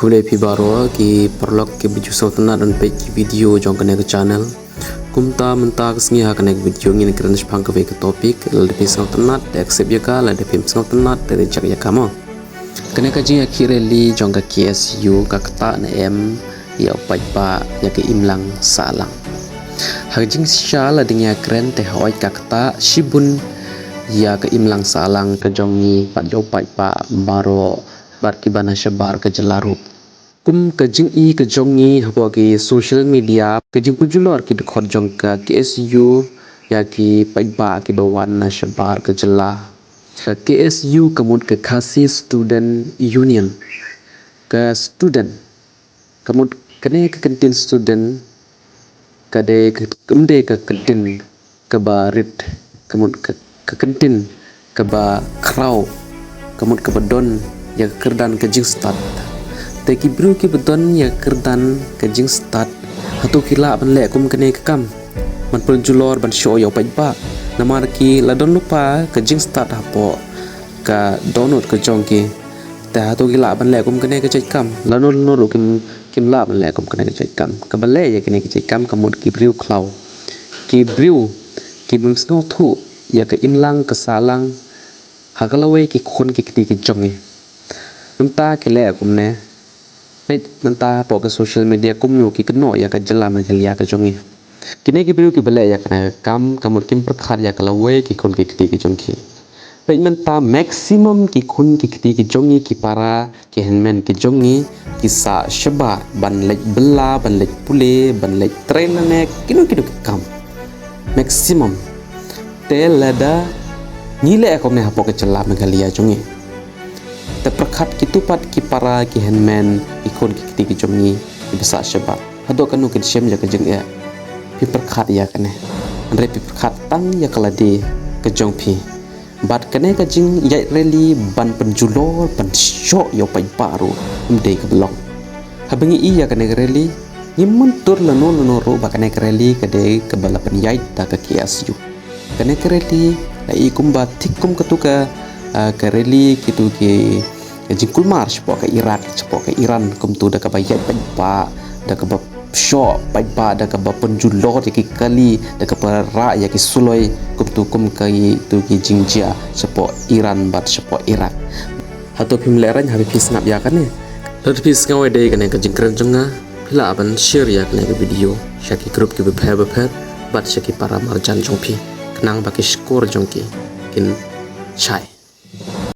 Kule pi baro ki perlok ke biju sotna dan pe ki video jong kene ke channel kumta menta kesngi ha kene video ngin kren spang ke topik le pi sotna de accept ya ka le de pi sotna de reject ya kamo kene ka jing akhire li jong ka KSU ka kata na em ya pai pa ya ke imlang salang ha jing sha la ding ya kren te hoi ka kata shibun ya ke imlang salang ke jongi pat jo pai pa baro bar ki bana shabar ke jelaru kum ke jing i ke jongi hapo ki social media ke jing pujulor ki khot jong ka KSU ya ki paiba ki bawan na shabar ke jela KSU kamut ke khasi student union ke student kamut kene ke kantin student kade kemde ke kantin ke barit kamut ke kantin ke ba kraw kamut ke badon ya kerdan ke jing start te ki bru ki badon ya kerdan ke jing start hatu kila ban le kum kene ke kam man pun julor ban show yo pa ba namar ki la don lupa ke jing start hapo ka donut ke jong ki te hatu kila ban le kum kene ke jai kam la no no kim la ban le kum kene ke jai kam ka ban le ya kene ke jai kam kamut ki bru klaw ki bru ki bung sno thu ya ke inlang ke salang hagalawe ki khon ki kti ki jongi nta ke le kum ne pet nta po ke social media kum yo ki kno ya ka jela ma jelia ka jongi kine ki biru ki bele ya kana kam kamut kim prakhat ya kala we ki khon ki kti ki jongi pet nta maximum ki khon ki kti ki jongi ki para ki henmen ki jongi ki sa shaba ban lek bela ban lek pule ban lek train ne kino ki kam maximum te lada nile ko ne hapo ke jela ma galia jongi te prakhat kitupat ki para ki henmen ikon ki kti ki jongi ki besa shaba hado kanu ki shem ja ka jeng ya pi prakhat ya kane andre pi prakhat tang ya kala de ke jong pi bat kane ka jing ya reli ban penjulor ban sho yo pai paru umde ke blong habengi i ya kane reli nyimun tur lano ro ba kane reli ke de ke balapan yai ta ke KSU kane reli la i kumba tikum ketuka kareli kitu ki jingkul march po ke Iraq po ke Iran kum tu da ka bayat pa da ka ba sho pa da ka ba penjulor ki kali da ka para ya ki suloi kum kai tu ki jingjia sepo Iran bat sepo Iraq hatu pim leran habi pis ngap ya kan ne dot pis ngawe dei kan ke jingkran jonga pila aban share ya kan ke video syaki grup ki beber bat syaki para marjan jongpi kenang baki skor jongki kin chai